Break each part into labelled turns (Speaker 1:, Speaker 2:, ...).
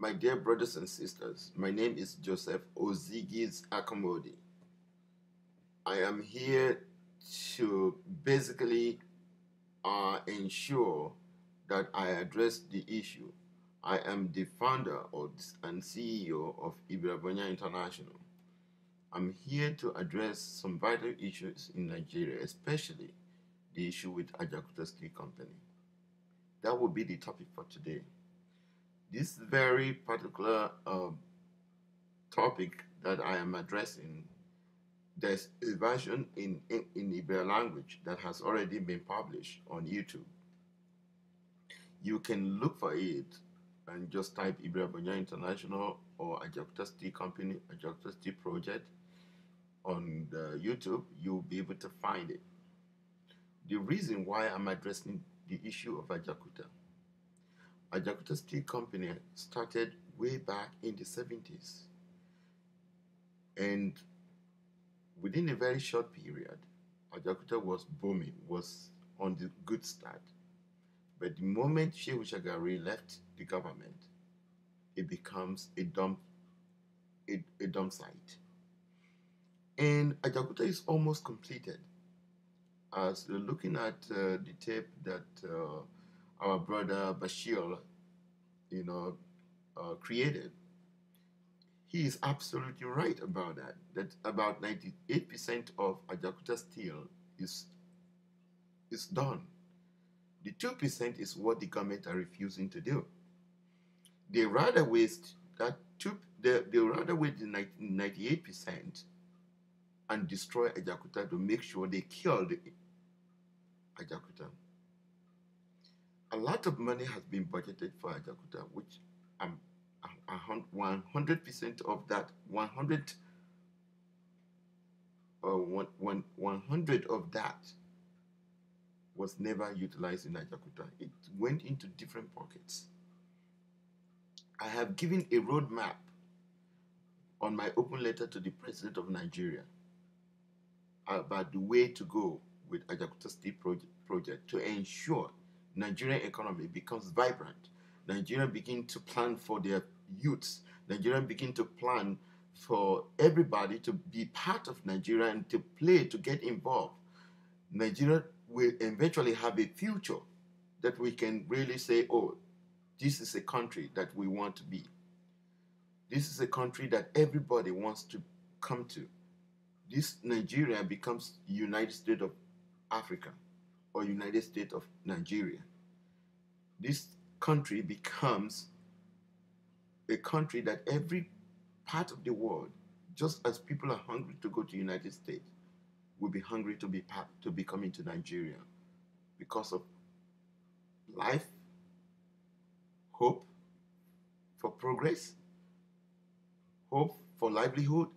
Speaker 1: My dear brothers and sisters, my name is Joseph Ozigis Akomodi. I am here to basically ensure that I address the issue. I am the founder and CEO of Ebira Vonya International. I'm here to address some vital issues in Nigeria, especially the issue with Ajaokuta Steel Company. That will be the topic for today. This very particular topic that I am addressing, there's a version in Ebira language that has already been published on YouTube. You can look for it and just type Ebira Vonya International or Ajaokuta Steel Company, Ajaokuta Steel Project on the YouTube. You'll be able to find it. The reason why I'm addressing the issue of Ajaokuta Steel Company started way back in the 70s. And within a very short period, Ajaokuta was booming, was on the good start. But the moment Shehu Shagari left the government, it becomes a dump site. And Ajaokuta is almost completed. As we're looking at the tape that our brother Bashir, created, he is absolutely right about that. That about 98% of Ajaokuta steel is done. The 2% is what the government are refusing to do. They rather waste that they rather waste the 98% and destroy Ajaokuta to make sure they kill the Ajaokuta. A lot of money has been budgeted for Ajaokuta, which 100% of that 100 of that was never utilized in Ajaokuta. It went into different pockets. I have given a roadmap on my open letter to the President of Nigeria about the way to go with Ajaokuta Steel Project to ensure Nigerian economy becomes vibrant. Nigerians begin to plan for their youths. Nigerians begin to plan for everybody to be part of Nigeria and to play, to get involved. Nigeria will eventually have a future that we can really say, oh, this is a country that we want to be. This is a country that everybody wants to come to. This Nigeria becomes United States of Africa or United States of Nigeria. This country becomes a country that every part of the world, just as people are hungry to go to United States, will be hungry to be coming to Nigeria because of life, hope for progress, hope for livelihood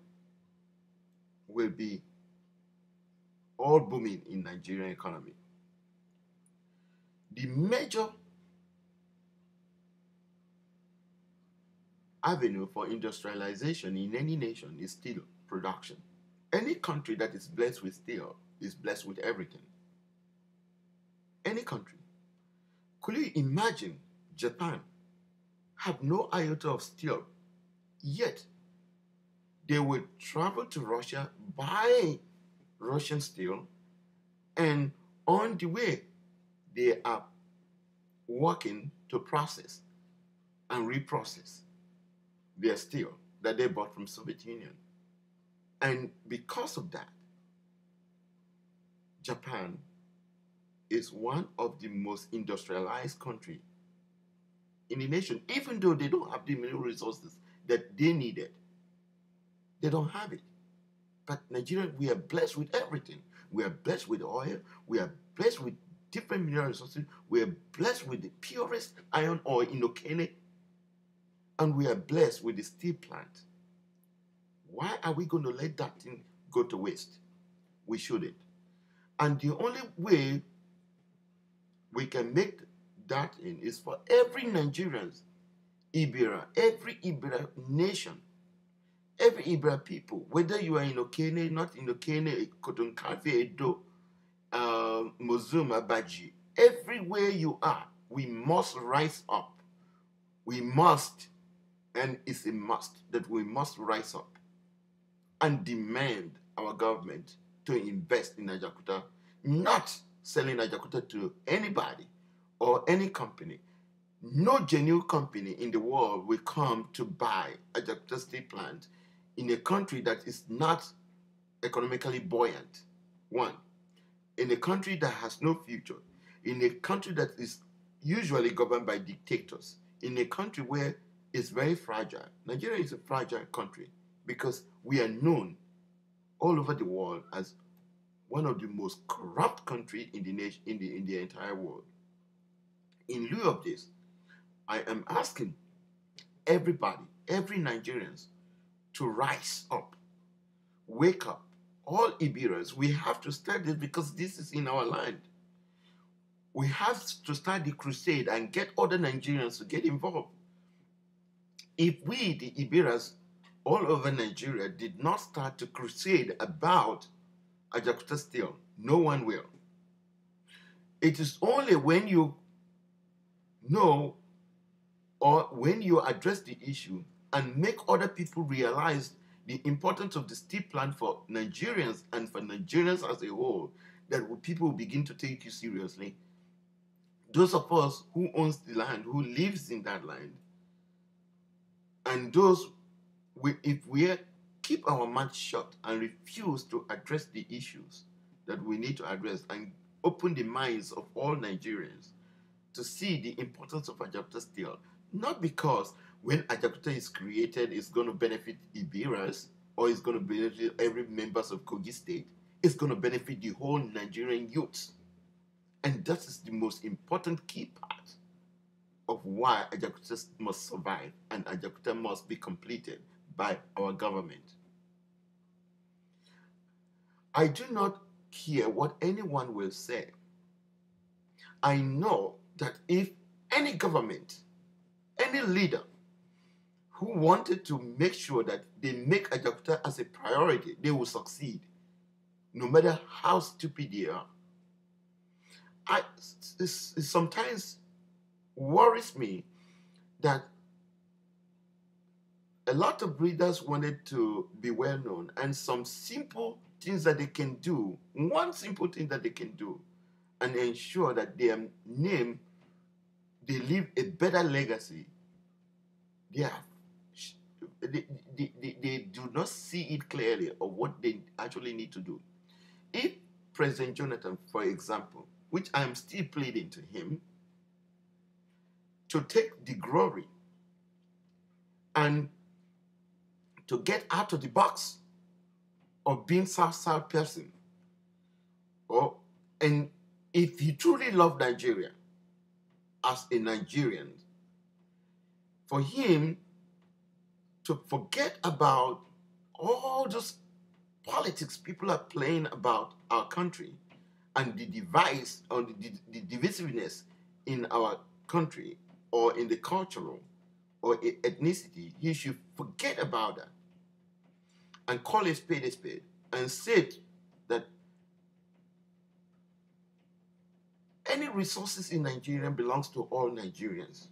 Speaker 1: will be all booming in Nigerian economy. The major avenue for industrialization in any nation is steel production. Any country that is blessed with steel is blessed with everything. Any country. Could you imagine Japan have no iota of steel, yet they would travel to Russia, buy Russian steel, and on the way, they are working to process and reprocess their steel that they bought from Soviet Union. And because of that, Japan is one of the most industrialized countries in the nation, even though they don't have the mineral resources that they needed. They don't have it. But Nigeria, we are blessed with everything. We are blessed with oil. We are blessed with different mineral resources. We are blessed with the purest iron ore in Okene. And we are blessed with the steel plant. Why are we going to let that thing go to waste? We shouldn't. And the only way we can make that in is for every Nigerian, Ebira, every Ebira nation, every Ebira people, whether you are in Okene, not in Okene, Kotonkafe, Edo, Mozuma, Baji, everywhere you are, we must rise up. We must And it's a must that we must rise up and demand our government to invest in Ajaokuta, not selling Ajaokuta to anybody or any company. No genuine company in the world will come to buy Ajaokuta Steel Plant in a country that is not economically buoyant. One, in a country that has no future, in a country that is usually governed by dictators, in a country where it's very fragile. Nigeria is a fragile country because we are known all over the world as one of the most corrupt countries in the nation, in the entire world. In lieu of this, I am asking everybody, every Nigerians, to rise up, wake up. All Ibiras, we have to start this because this is in our land. We have to start the crusade and get other Nigerians to get involved. If we, the Ibiras, all over Nigeria, did not start to crusade about Ajaokuta Steel, no one will. It is only when you know or when you address the issue and make other people realize the importance of the steel plant for Nigerians and for Nigerians as a whole that people will begin to take you seriously. Those of us who owns the land, who lives in that land, and those, if we keep our mouth shut and refuse to address the issues that we need to address and open the minds of all Nigerians to see the importance of Ajaokuta Steel, not because when Ajaokuta is created, it's going to benefit Ibiras or it's going to benefit every members of Kogi State. It's going to benefit the whole Nigerian youth. And that is the most important key part of why Ajaokuta must survive and Ajaokuta must be completed by our government. I do not care what anyone will say. I know that if any government, any leader who wanted to make sure that they make Ajaokuta as a priority, they will succeed, no matter how stupid they are. It sometimes worries me that a lot of leaders wanted to be well known, and some simple things that they can do, one simple thing that they can do, and ensure that their name, they leave a better legacy. They do not see it clearly of what they actually need to do. If President Jonathan, for example, which I am still pleading to him, to take the glory and to get out of the box of being South person, and if he truly loved Nigeria as a Nigerian, for him to forget about all those politics people are playing about our country and the device or the divisiveness in our country or in the cultural or ethnicity, he should forget about that and call a spade and say that any resources in Nigeria belongs to all Nigerians.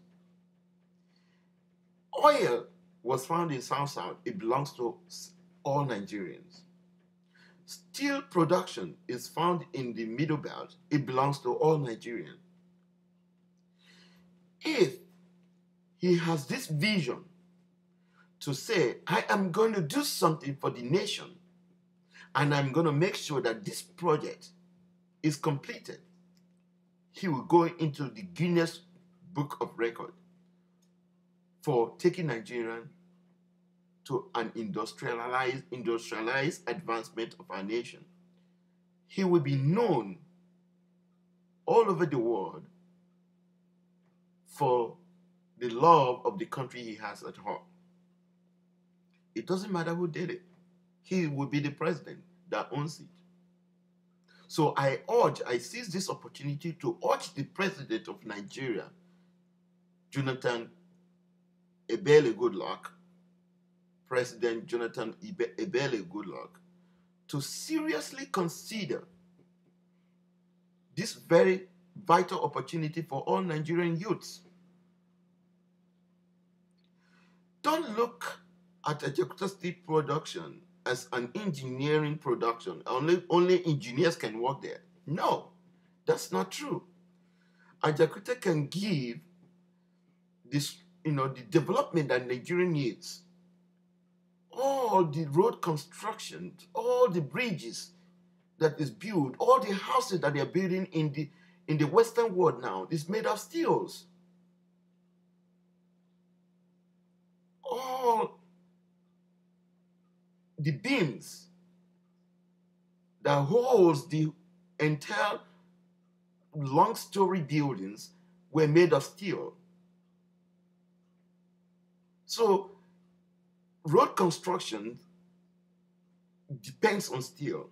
Speaker 1: Oil was found in South, it belongs to all Nigerians. Steel production is found in the Middle Belt, it belongs to all Nigerians. If he has this vision to say, I am going to do something for the nation, and I'm going to make sure that this project is completed, he will go into the Guinness Book of Record for taking Nigeria to an industrialized advancement of our nation. He will be known all over the world for the love of the country he has at heart. It doesn't matter who did it. He will be the president that owns it. So I seize this opportunity to urge the president of Nigeria, Jonathan Ebele Goodluck, President Jonathan Ebele Goodluck, to seriously consider this very vital opportunity for all Nigerian youths. don't look at Ajaokuta Steel production as an engineering production. Only engineers can work there. No, that's not true. Ajaokuta can give this, the development that Nigeria needs. All the road construction, all the bridges that is built, all the houses that they are building in the Western world now is made of steels. All the beams that holds the entire long-story buildings were made of steel. So road construction depends on steel.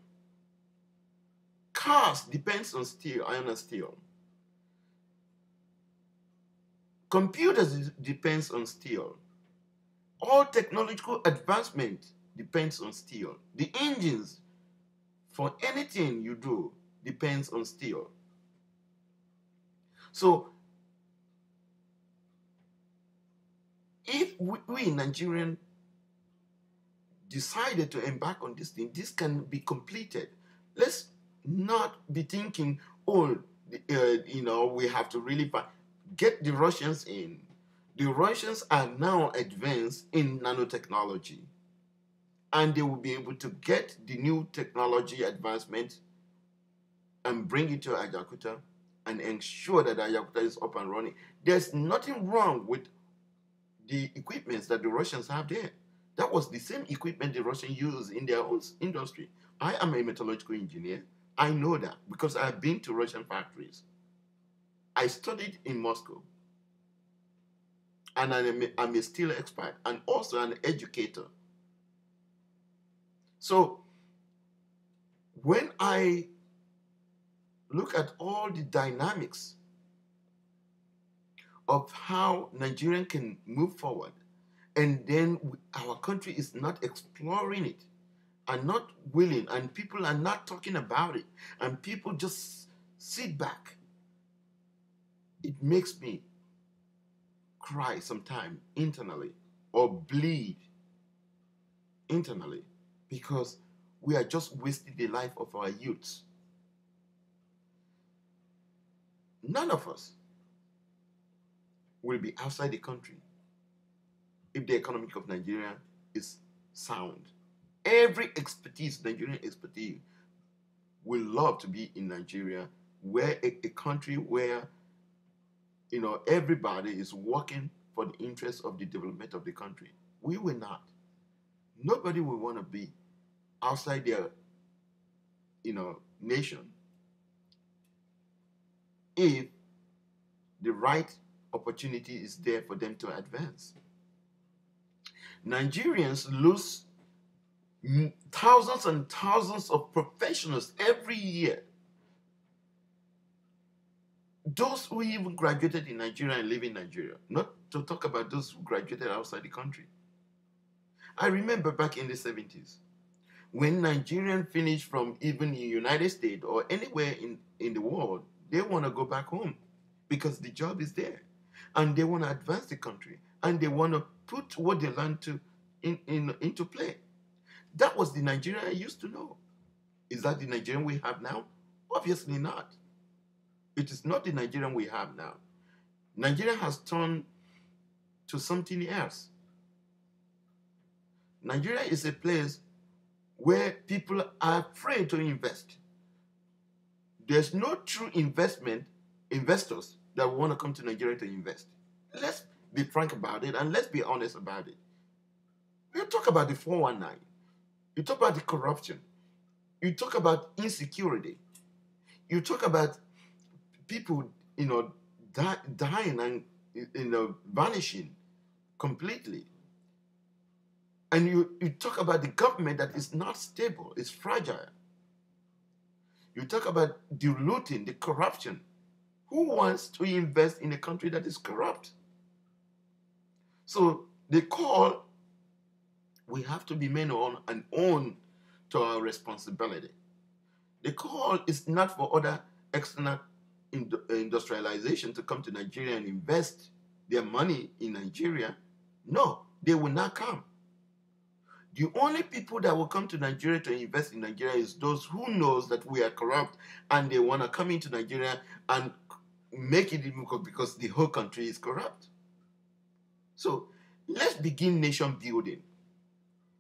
Speaker 1: Cars depends on steel, iron and steel. Computers depends on steel. All technological advancement depends on steel. The engines for anything you do depends on steel. So if we Nigerians decided to embark on this thing, this can be completed. Let's not be thinking, oh, we have to really get the Russians in. The Russians are now advanced in nanotechnology, and they will be able to get the new technology advancement and bring it to Ajaokuta and ensure that Ajaokuta is up and running. There's nothing wrong with the equipment that the Russians have there. That was the same equipment the Russians use in their own industry. I am a metallurgical engineer. I know that because I've been to Russian factories. I studied in Moscow. And I'm a steel expert and also an educator. So when I look at all the dynamics of how Nigeria can move forward, and then our country is not exploring it and not willing, and people are not talking about it, and people just sit back, it makes me cry sometimes internally or bleed internally because we are just wasting the life of our youths. None of us will be outside the country if the economic of Nigeria is sound. Every expertise, Nigerian expertise, will love to be in Nigeria, where a country where everybody is working for the interest of the development of the country. We will not. Nobody will want to be outside their, nation if the right opportunity is there for them to advance. Nigerians lose thousands and thousands of professionals every year. Those who even graduated in Nigeria and live in Nigeria, not to talk about those who graduated outside the country. I remember back in the 70s, when Nigerians finish from even the United States or anywhere in the world, they want to go back home because the job is there. And they want to advance the country. And they want to put what they learned into play. That was the Nigeria I used to know. Is that the Nigerian we have now? Obviously not. It is not the Nigerian we have now. Nigeria has turned to something else. Nigeria is a place where people are afraid to invest. There's no true investors that want to come to Nigeria to invest. Let's be frank about it and let's be honest about it. You talk about the 419. You talk about the corruption. You talk about insecurity. You talk about people, dying and, vanishing completely. And you talk about the government that is not stable, it's fragile. You talk about the looting, the corruption. Who wants to invest in a country that is corrupt? So the call, we have to be men on and own to our responsibility. The call is not for other external industrialization to come to Nigeria and invest their money in Nigeria. No, They will not come. The only people that will come to Nigeria to invest in Nigeria is those who knows that we are corrupt and they want to come into Nigeria and make it because the whole country is corrupt. So let's begin nation building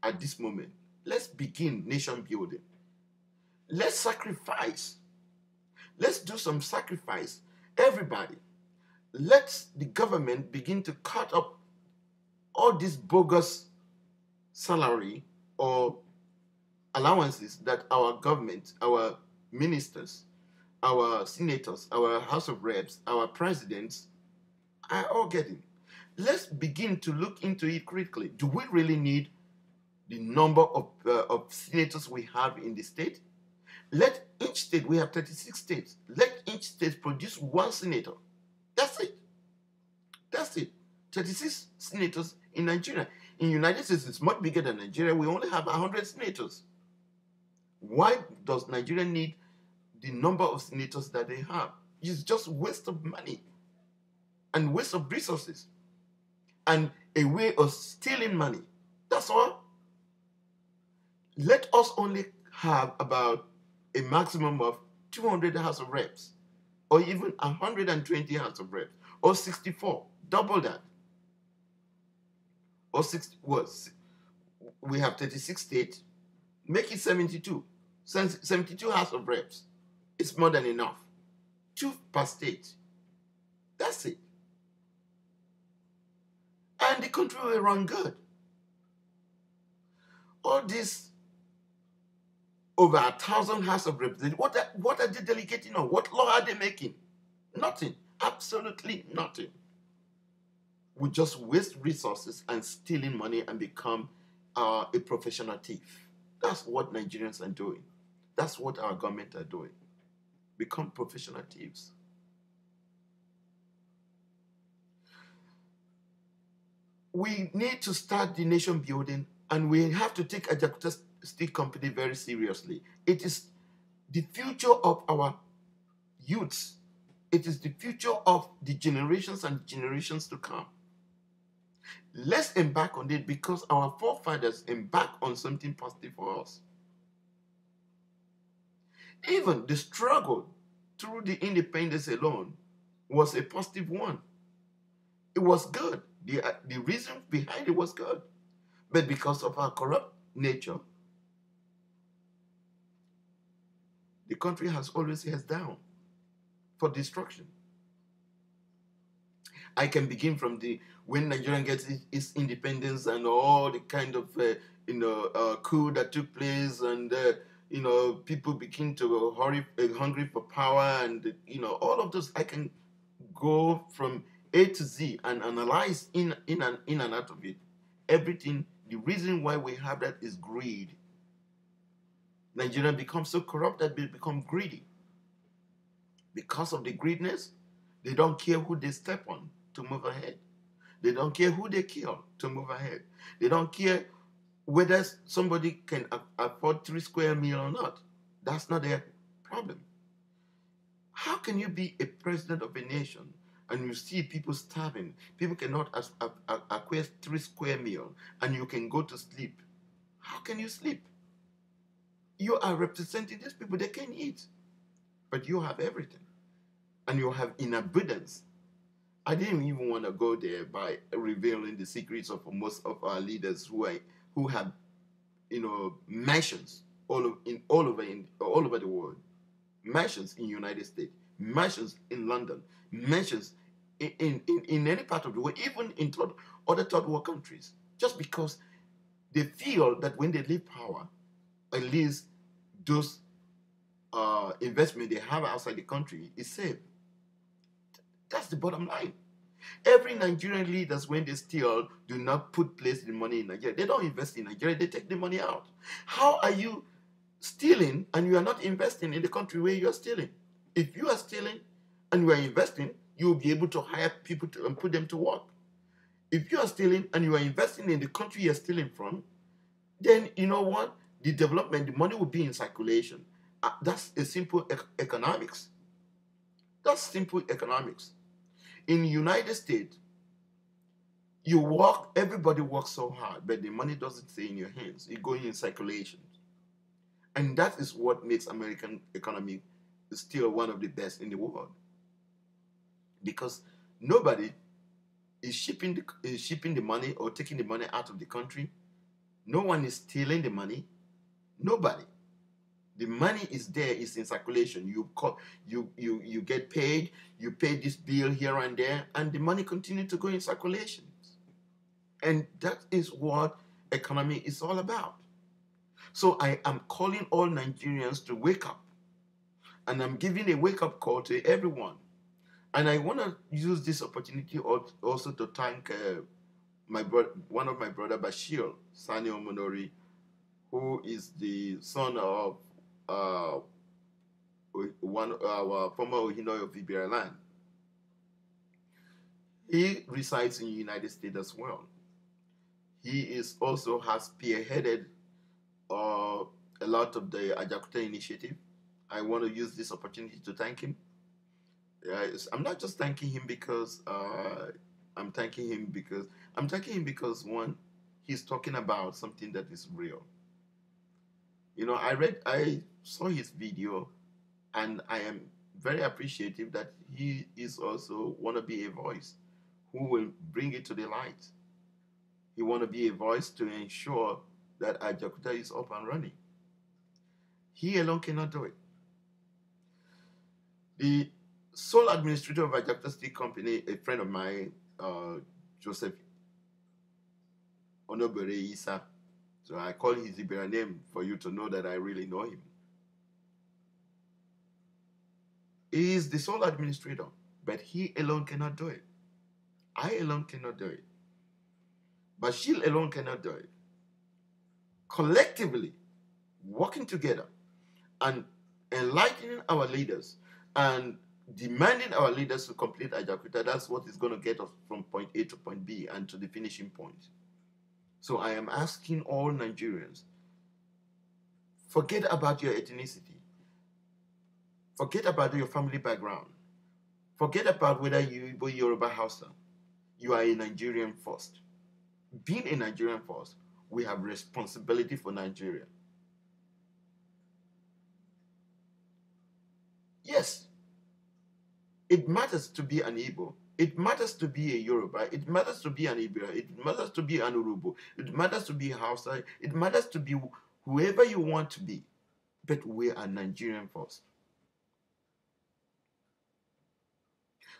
Speaker 1: at this moment. Let's begin nation building. Let's sacrifice. Let's do some sacrifice. Everybody, let the government begin to cut up all this bogus salary or allowances that our government, our ministers, our senators, our House of Reps, our presidents are all getting. Let's begin to look into it critically. Do we really need the number of senators we have in the state? Let each state, we have 36 states, let each state produce one senator. That's it. That's it. 36 senators in Nigeria. In the United States, it's much bigger than Nigeria. We only have 100 senators. Why does Nigeria need the number of senators that they have? It's just waste of money and waste of resources and a way of stealing money. That's all. Let us only have about a maximum of 200 House of Reps or even 120 House of Reps or 64. Double that. Or 60 was. We have 36 states. Make it 72. 72 House of Reps. It's more than enough. 2 per state. That's it. And the country will run good. All this over 1,000 House of Reps. What are they delegating on? What law are they making? Nothing. Absolutely nothing. We just waste resources and stealing money and become a professional thief. That's what Nigerians are doing. That's what our government are doing. Become professional thieves. We need to start the nation building, and we have to take Ajaokuta Steel Company very seriously. It is the future of our youths. It is the future of the generations and generations to come. Let's embark on it because our forefathers embarked on something positive for us. Even the struggle through the independence alone was a positive one. It was good. The reason behind it was good. But because of our corrupt nature, the country has always heads down for destruction. I can begin from when Nigeria gets its independence and all the kind of coup that took place, and people begin to hungry for power, and all of those. I can go from A to Z and analyze in and out of it everything. The reason why we have that is greed. Nigeria becomes so corrupt that they become greedy. Because of the greediness, they don't care who they step on to move ahead. They don't care who they kill to move ahead. They don't care whether somebody can afford 3 square meals or not. That's not their problem. How can you be a president of a nation and you see people starving? People cannot acquire 3 square meals and you can go to sleep. How can you sleep? You are representing these people. They can eat. But you have everything. And you have in abundance. I didn't even want to go there by revealing the secrets of most of our leaders who have, mansions all over the world, mansions in the United States, mansions in London, mansions in any part of the world, even in other third world countries, just because they feel that when they leave power, at least those investment they have outside the country is safe. That's the bottom line. Every Nigerian leaders, when they steal, do not place the money in Nigeria. They don't invest in Nigeria. They take the money out. How are you stealing and you are not investing in the country where you are stealing? If you are stealing and you are investing, you will be able to hire people and put them to work. If you are stealing and you are investing in the country you are stealing from, then you know what? The development, the money will be in circulation. That's a simple economics. That's simple economics. In the United States, You work, everybody works so hard, but the money doesn't stay in your hands. It goes in circulation. And that is what makes American economy still one of the best in the world. Because nobody is shipping the money or taking the money out of the country. No one is stealing the money. Nobody. The money is there, it's in circulation. You get paid, you pay this bill here and there, and the money continues to go in circulation. And that is what economy is all about. So I am calling all Nigerians to wake up. And I'm giving a wake-up call to everyone. And I want to use this opportunity also to thank one of my brother, Bashir Sani Omonori, who is the son of one our former Ohinoy of Ebira land. He resides in the United States as well. He is also has spearheaded a lot of the Ajaokuta initiative. I want to use this opportunity to thank him. I'm not just thanking him because I'm thanking him because one, he's talking about something that is real. You know, I saw his video, and I am very appreciative that he is also want to be a voice who will bring it to the light. He want to be a voice to ensure that Ajaokuta is up and running. He alone cannot do it. The sole administrator of Ajaokuta Steel Company, a friend of mine, Joseph Onobere Isa. So I call his Ibera name for you to know that I really know him. He is the sole administrator, but he alone cannot do it. I alone cannot do it. Bashir alone cannot do it. Collectively, working together and enlightening our leaders and demanding our leaders to complete Ajaokuta, that's what is going to get us from point A to point B and to the finishing point. So I am asking all Nigerians, forget about your ethnicity. Forget about your family background. Forget about whether you are Yoruba Hausa. You are a Nigerian first. Being a Nigerian first, we have responsibility for Nigeria. Yes, it matters to be an Igbo. It matters to be a Yoruba. It matters to be an Ibira. It matters to be an Urubu. It matters to be Hausa. It matters to be whoever you want to be. But we are Nigerian first.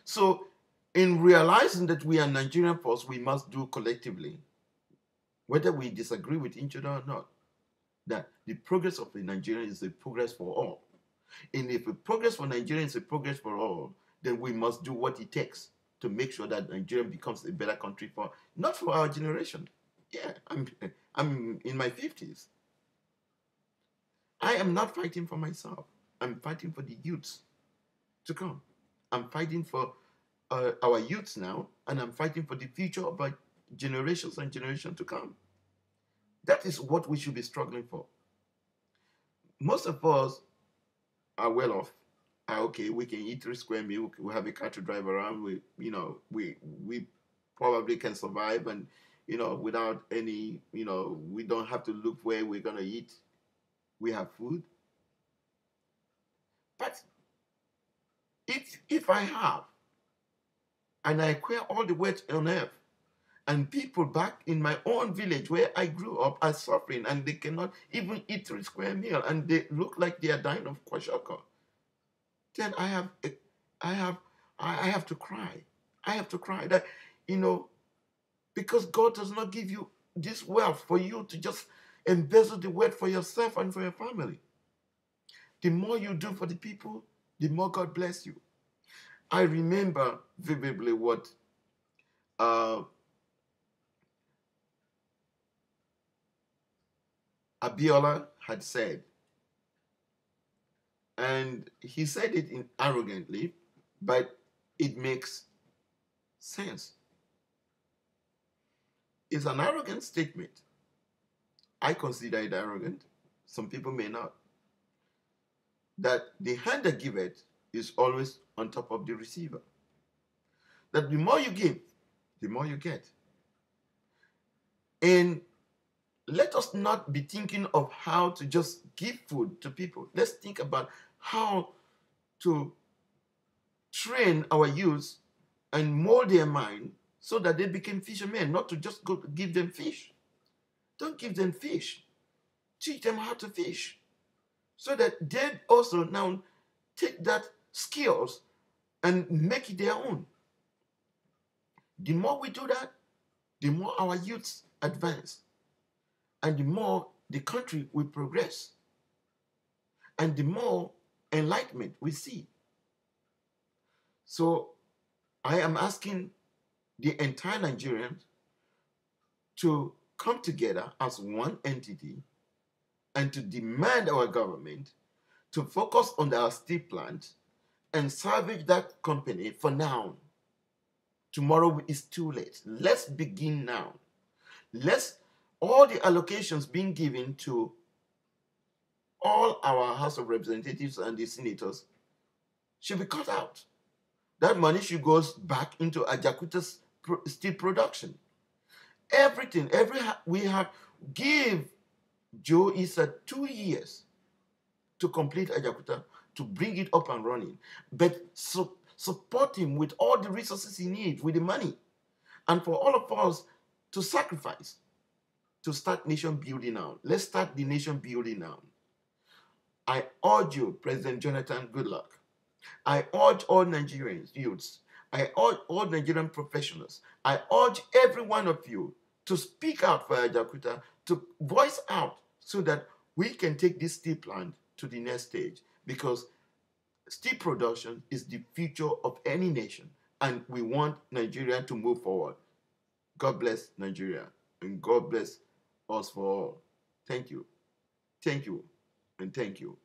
Speaker 1: So, in realizing that we are Nigerian first, we must do collectively, whether we disagree with each other or not, that the progress of the Nigerian is a progress for all. And if the progress for Nigeria is a progress for all, then we must do what it takes to make sure that Nigeria becomes a better country for, not for our generation. Yeah, I'm in my 50s. I am not fighting for myself. I'm fighting for the youths to come. I'm fighting for our youths now, and I'm fighting for the future of our generations and generations to come. That is what we should be struggling for. Most of us are well off. Okay, we can eat 3 square meals. We have a car to drive around. We probably can survive, and without any, we don't have to look where we're gonna eat. We have food. But if I have, and I acquire all the wealth on earth, and people back in my own village where I grew up are suffering, and they cannot even eat 3 square meals, and they look like they are dying of kwashiorkor, then I have to cry. I have to cry that, because God does not give you this wealth for you to just embezzle the wealth for yourself and for your family. The more you do for the people, the more God bless you. I remember vividly what Abiola had said. And he said it arrogantly, but it makes sense. It's an arrogant statement. I consider it arrogant. Some people may not. That the hand that giveth is always on top of the receiver. That the more you give, the more you get. And let us not be thinking of how to just give food to people. Let's think about how to train our youth and mold their mind so that they become fishermen, not to just go give them fish. Don't give them fish. Teach them how to fish so that they also now take that skills and make it their own. The more we do that, the more our youths advance and the more the country will progress and the more enlightenment we see. So I am asking the entire Nigerians to come together as one entity and to demand our government to focus on our steel plant and salvage that company for now. Tomorrow is too late. Let's begin now. All the allocations being given to all our House of Representatives and the senators should be cut out. That money should go back into Ajaokuta steel production. Everything, we have give Joe Issa 2 years to complete Ajaokuta, to bring it up and running. But support him with all the resources he needs, with the money. And for all of us to sacrifice, to start nation building now. Let's start the nation building now. I urge you, President Jonathan, good luck. I urge all Nigerians, youths. I urge all Nigerian professionals. I urge every one of you to speak out for Ajaokuta, to voice out so that we can take this steel plant to the next stage, because steel production is the future of any nation, and we want Nigeria to move forward. God bless Nigeria, and God bless us for all. Thank you. Thank you, and thank you.